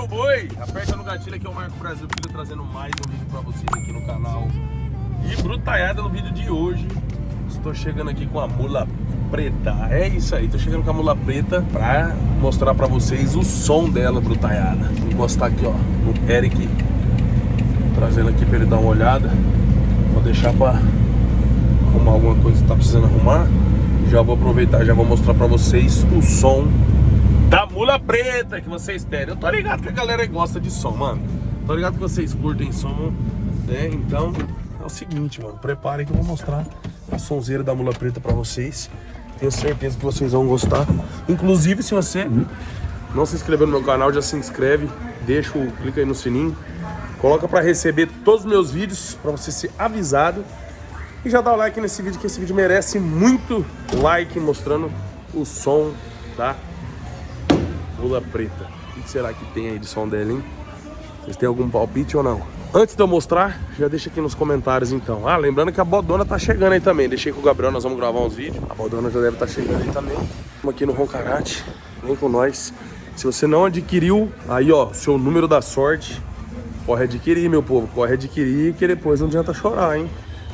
no boi, aperta no gatilho aqui, é o Marco Brasil Filho trazendo mais um vídeo pra vocês aqui no canal. E brutalhada no vídeo de hoje. Estou chegando aqui com a mula preta. É isso aí, tô chegando com a mula preta pra mostrar pra vocês o som dela, brutalhada. Vou encostar aqui, ó, no Eric, trazendo aqui pra ele dar uma olhada. Vou deixar pra arrumar alguma coisa que tá precisando arrumar. Já vou aproveitar e já vou mostrar pra vocês o som da mula preta que vocês pedem. Eu tô ligado que a galera gosta de som, mano. Tô ligado que vocês curtem som, né? Então é o seguinte, mano, preparem que eu vou mostrar a sonzeira da mula preta pra vocês. Tenho certeza que vocês vão gostar. Inclusive, se você não se inscreveu no meu canal, já se inscreve, clica aí no sininho, coloca pra receber todos os meus vídeos, pra você ser avisado. E já dá o like nesse vídeo, que esse vídeo merece muito like, mostrando o som da mula preta. O que será que tem aí de som dela, hein? Vocês têm algum palpite ou não? Antes de eu mostrar, já deixa aqui nos comentários então. Ah, lembrando que a bodona tá chegando aí também. Deixei com o Gabriel, nós vamos gravar uns vídeos. A bodona já deve estar chegando aí também. Estamos aqui no Roncarate, vem com nós. Se você não adquiriu, aí ó, seu número da sorte, corre adquirir, meu povo. Corre adquirir, que depois não adianta chorar, hein?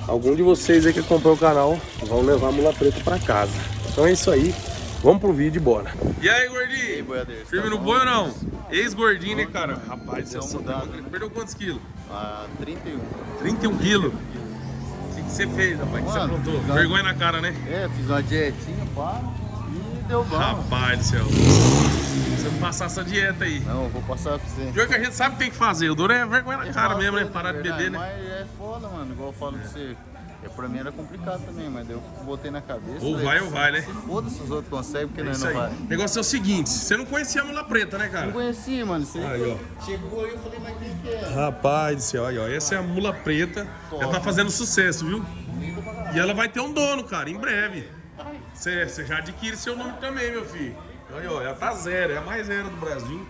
Algum de vocês aí que acompanha o canal vão levar a mula preta pra casa. Então é isso aí. Vamos pro vídeo e bora. E aí, gordinho? E aí, boiadeiro? Firme no boi ou não? Ex-gordinho, né, cara? Rapaz, você perdeu quantos quilos? 31. 31 quilos? O que você fez, rapaz? O que você aprontou? Vergonha na cara, né? Fiz uma dietinha, pá, e deu bom. Rapaz do céu. Você não passar essa dieta aí. Não, eu vou passar pra você. Pior que a gente sabe o que tem que fazer. O duro é vergonha na cara mesmo, né? Parar de beber, né? Mas é foda, mano, igual eu falo pra você. Pra mim era complicado também, mas eu botei na cabeça. Ou vai ou vai, né? Se foda se os outros conseguem, porque nós Isso não aí. vai. O negócio é o seguinte, você não conhecia a mula preta, né, cara? Não conhecia, mano. Você aí, ó. Chegou aí, eu falei, mas quem que é? Rapaz do céu, aí, ó. Essa é a mula preta. Ela tá fazendo sucesso, viu? E ela vai ter um dono, cara, em breve. Você já adquire seu nome também, meu filho. Aí, ó, ela tá zero, é a mais zero do Brasil.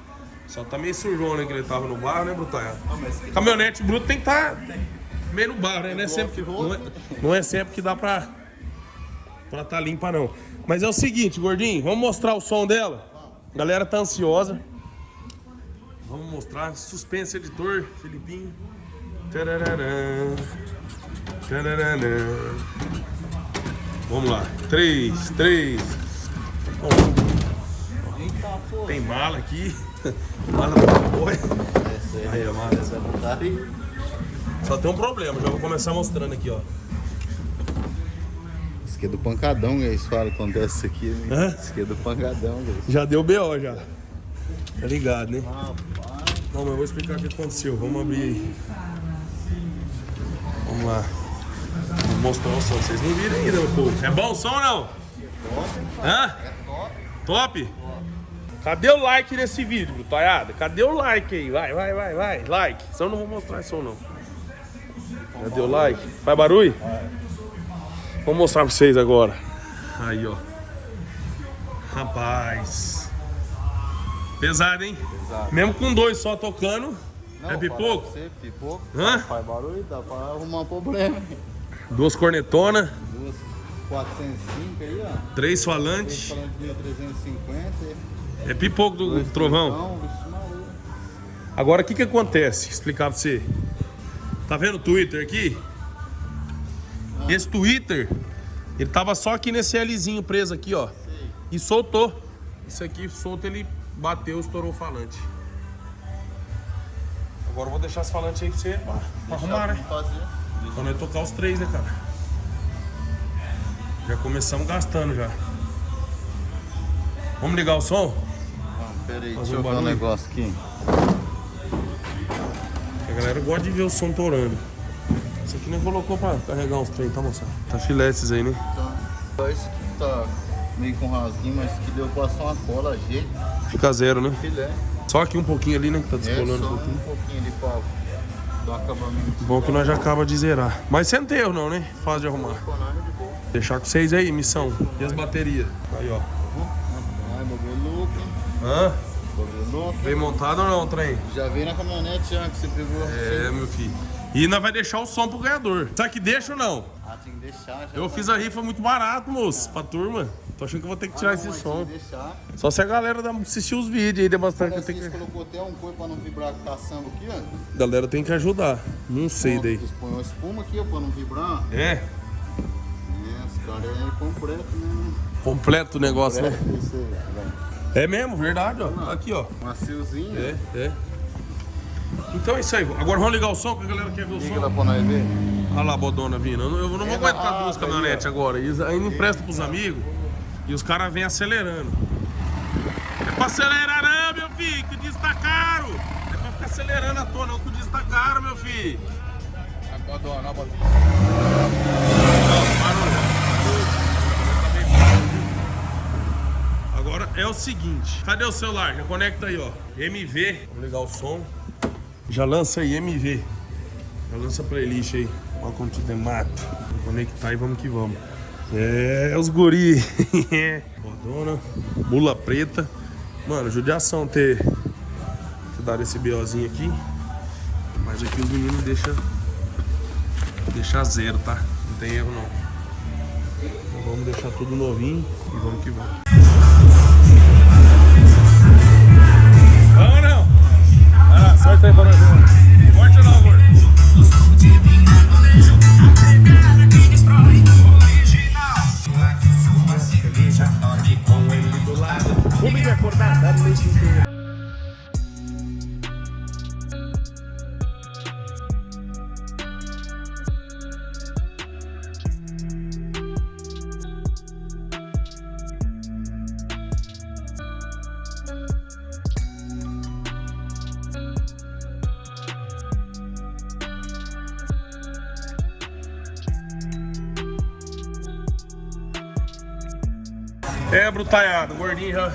Só tá meio sujona, que ele tava no barro, né, Brutalhada? Caminhonete bruto tem que tá meio no barro, né? Não é sempre que dá pra tá limpa, não. Mas é o seguinte, gordinho, vamos mostrar o som dela. A galera tá ansiosa. Vamos mostrar. Suspense, editor, Felipinho. Tarararã. Tarararã. Vamos lá. 3. Tem mala aqui. Mala do boi. Aí, a mala. Só tem um problema, já vou começar mostrando aqui, ó. Isso aqui é do pancadão, que eles falam quando acontece isso aqui. Né? Isso aqui é do pancadão, velho. Já deu BO já. Tá ligado, né? Não, mas eu vou explicar o que aconteceu. Vamos abrir aí. Vamos lá. Vou mostrar o som. Vocês não viram ainda, meu povo. É bom o som ou não? Hã? É top. Top? Cadê o like nesse vídeo, Brutalhada? Cadê o like aí? Vai. Like. Senão eu não vou mostrar esse som, não. Cadê o like? Faz barulho? Vou mostrar pra vocês agora. Aí, ó. Rapaz. Pesado, hein? Pesado. Mesmo com dois só tocando, Não, é pipoco? Você, pipoco. Hã? Faz barulho, dá pra arrumar um problema. Duas cornetonas, 405 aí, ó. 3 falantes. Falando de 1350. É pipoco do trovão. Agora, o que acontece? Explicar pra você. Tá vendo o Twitter aqui? Esse Twitter, ele tava só aqui nesse Lzinho preso aqui, ó. E soltou. Isso aqui solto, ele bateu, estourou o falante. Agora eu vou deixar esse falante aí pra você pra arrumar, né? Então nós tocar os 3, né, cara? Já começamos gastando já. Vamos ligar o som? Pera aí, Fazer deixa eu ver um barulho. negócio aqui. A galera gosta de ver o som torando. Isso aqui nem colocou pra carregar uns trem, tá, moça? Tá filé esses aí, né? Então, esse aqui tá meio com rasguinho, mas que deu pra passar uma cola, jeito. Fica zero, né? Filé. Só aqui um pouquinho ali, né? Que tá descolando Só um pouquinho. um pouquinho ali pra dar um acabamento. Bom que nós já acaba de zerar. Mas sem ter erro não, né? Fácil de arrumar. Deixar com vocês aí, missão. E as baterias? Aí, ó. Ai, bagulho louco, hein? Hã? Bagulho louco. Veio montado ou não o trem? Já veio na caminhonete já que você pegou. É, meu filho. E nós vai deixar o som pro ganhador. Será que deixa ou não? Ah, tem que deixar. Já Eu fiz a rifa muito barato, moço, pra turma. Tô achando que eu vou ter que tirar esse som. Deixar. Só se a galera assistir os vídeos aí, der bastante que eu tenho Você que... colocou até um coisa pra não vibrar com caçamba aqui, ó. A galera tem que ajudar. Não sei daí. Eles põem uma espuma aqui, ó, pra não vibrar. É? Esse cara é completo, né? Completo o negócio, né? Isso aí, vai. É mesmo, verdade, ó. Aqui, ó. Maciozinho. É. Então é isso aí. Agora vamos ligar o som, que a galera quer ver o Liga som. lá pra nós ver. Olha lá a bodona vindo. Eu não vou aguentar duas aí, caminhonetes agora. Eles ainda emprestam pros amigos e os caras vêm acelerando. É pra acelerar não, meu filho, que o diesel tá caro. É pra ficar acelerando à toa, não, que o diesel tá caro, meu filho. A bodona. Não, parou. Agora é o seguinte. Cadê o celular? Já conecta aí, ó. MV. Vamos ligar o som. Já lança aí, MV. Já lança a playlist aí. Welcome to the Mato. Vou conectar e vamos que vamos. É, os guri. Bodona. Mula preta. Mano, judiação ter dado esse BOzinho aqui. Mas aqui os meninos deixam zero, tá? Não tem erro não. Então vamos deixar tudo novinho e vamos que vamos. Vamos ou não? Vai lá, sorte aí pra nós. Forte ou não, gordo? Vou me acordar, dá no leite inteiro. É, brutaiado, gordinho já.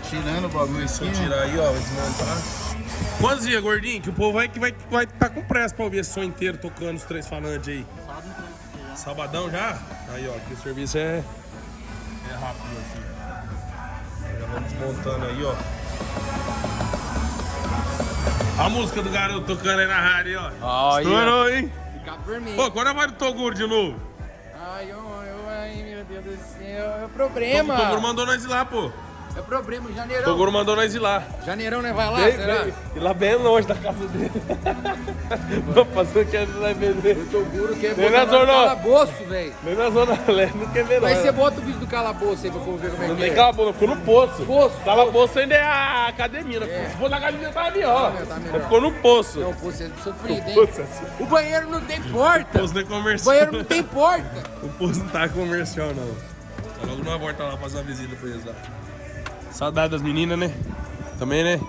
Tirando o bagulho Deixa aqui, eu tirar aí, ó, vai desmontar. Quantos dias, gordinho? Que o povo vai tá com pressa pra ouvir esse som inteiro tocando os três falantes aí. Sabadão já? Aí, ó, aqui o serviço é rápido assim. Já vamos desmontando aí, ó. A música do garoto tocando aí na rádio, ó. Estourou, hein? Fica vermelho. Pô, quando vai do Toguro de novo? Ai, meu Deus do céu. É problema. O Toguro mandou nós ir lá, pô. É problema, O janeirão. Toguro mandou nós ir lá. Janeirão, né? Vai lá, será? E lá bem longe da casa dele. Vou fazer o que ele vai vender. O Toguro quer Nem botar na zona- no calabouço, velho. Nem na Zona Leste, não quer ver Mas não. você bota o vídeo do calabouço aí pra povo ver como é Não que tem é. calabouço, ficou no poço. Poço. Calabouço ainda é a academia, né? Se for na academia, tá ali, ó. Tá melhor. Ficou no poço. Não, poço é sofrido, hein? Poço, é- O banheiro não tem porta. poço não é O comercial. banheiro não tem porta. O poço não tá comercial, não. Tá logo numa volta lá, fazer uma visita pra eles lá. Saudade das meninas, né? Também, né?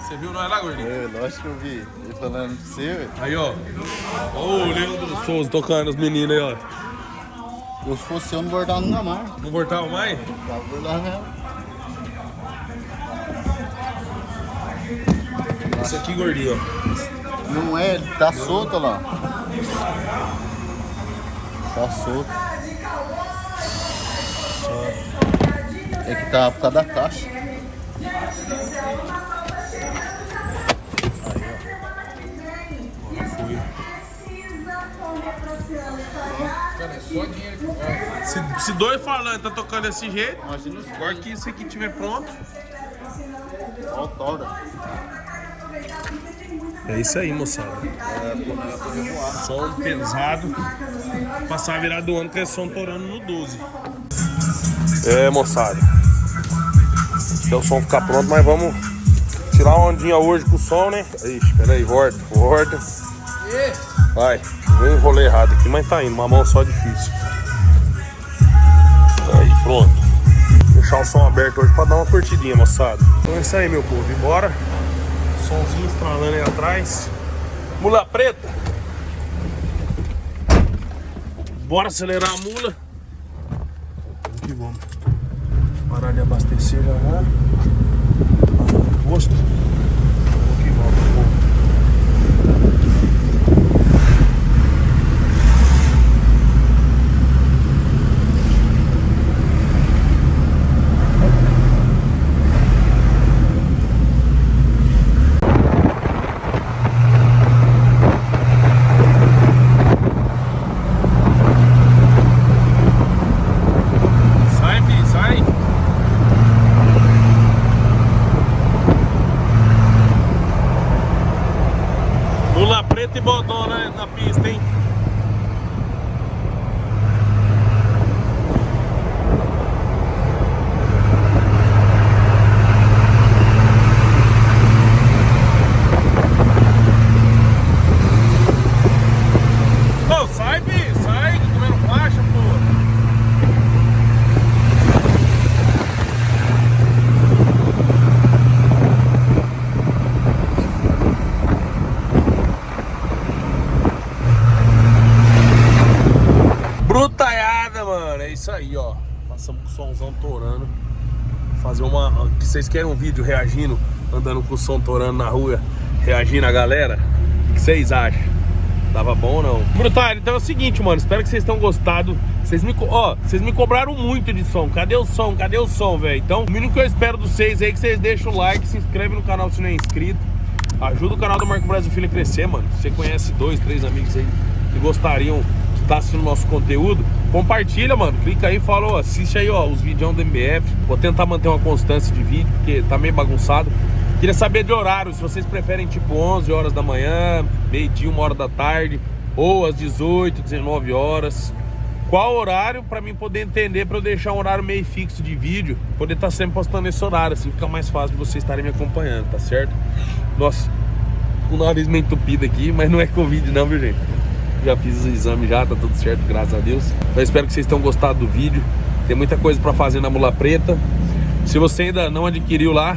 Você viu nós lá, gordinho? lógico que eu vi. Ele falando pra você, velho. Aí, ó. Ó o Leandro Souza tocando os meninos aí, ó. Se fosse eu, não bordava nunca mais. Não voltava mais? Tava bordando mesmo. Esse aqui, gordinho, ó. Não é, ele tá solto lá. Tá solto. É que tá por causa da caixa. Cara, é só dinheiro que vai. Se dois falantes tá tocando desse jeito, Imagina os agora que isso aqui tiver pronto. autora. É isso aí, moçada. Som pesado. Passar a virada do ano com esse som torando no 12. É, moçada. Até o som ficar pronto, mas vamos tirar uma ondinha hoje com o som, né? Ixi, peraí, volta. Vai, vem enrolei errado aqui, mas tá indo. Uma mão só difícil. Aí, pronto. Deixar o som aberto hoje pra dar uma curtidinha, moçada. Então é isso aí, meu povo. E bora. Somzinho estralando aí atrás. Mula preta. Bora acelerar a mula. Vamos que vamos. Parar de abastecer já. Parar no posto. Vamos que vamos. pista, hein? Ô, sai, Bi, sai, comendo faixa, pô. Brutaiada, mano, é isso aí, ó. Passamos com o somzão torando. Fazer uma... Vocês querem um vídeo reagindo, andando com o som torando na rua, reagindo a galera? O que vocês acham? Tava bom ou não? Brutário, então é o seguinte, mano. Espero que vocês tenham gostado. Vocês me cobraram muito de som. Cadê o som? Cadê o som, velho? Então, o mínimo que eu espero dos vocês aí é que vocês deixem o like, se inscrevem no canal se não é inscrito. Ajuda o canal do Marco Brasil Filho a crescer, mano. Se você conhece 2, 3 amigos aí que gostariam de estar assistindo nosso conteúdo, compartilha, mano. Clica aí e fala, ó, assiste aí, ó, os vídeos do MBF. Vou tentar manter uma constância de vídeo, porque tá meio bagunçado. Queria saber de horário, se vocês preferem tipo 11 horas da manhã, meio-dia, 1 hora da tarde, ou às 18, 19 horas. Qual horário pra mim poder entender, pra eu deixar um horário meio fixo de vídeo, poder estar sempre postando esse horário, assim fica mais fácil de vocês estarem me acompanhando, tá certo? Nossa, o nariz meio entupido aqui, mas não é Covid não, viu, gente? Já fiz o exame já, tá tudo certo, graças a Deus. Eu espero que vocês tenham gostado do vídeo. Tem muita coisa pra fazer na Mula Preta. Se você ainda não adquiriu lá,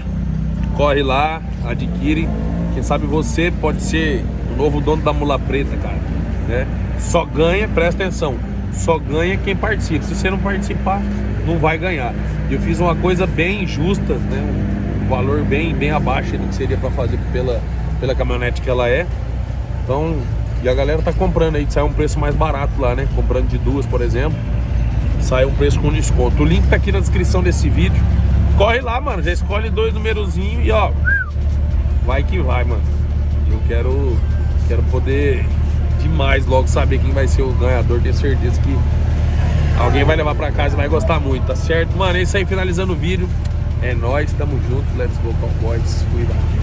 corre lá, adquire. Quem sabe você pode ser o novo dono da Mula Preta, cara, né? Só ganha, presta atenção, só ganha quem participa. Se você não participar, não vai ganhar. Eu fiz uma coisa bem justa, né? Um valor bem abaixo do que seria para fazer pela caminhonete que ela é. Então, e a galera tá comprando aí, sai um preço mais barato lá, né? Comprando de 2, por exemplo, sai um preço com desconto. O link tá aqui na descrição desse vídeo. Corre lá, mano, já escolhe 2 numerozinhos e ó, vai que vai, mano. Eu quero poder demais logo saber quem vai ser o ganhador. Tenho certeza que alguém vai levar pra casa e vai gostar muito, tá certo? Mano, é isso aí, finalizando o vídeo. É nóis, tamo junto, let's go Cowboys, cuidado.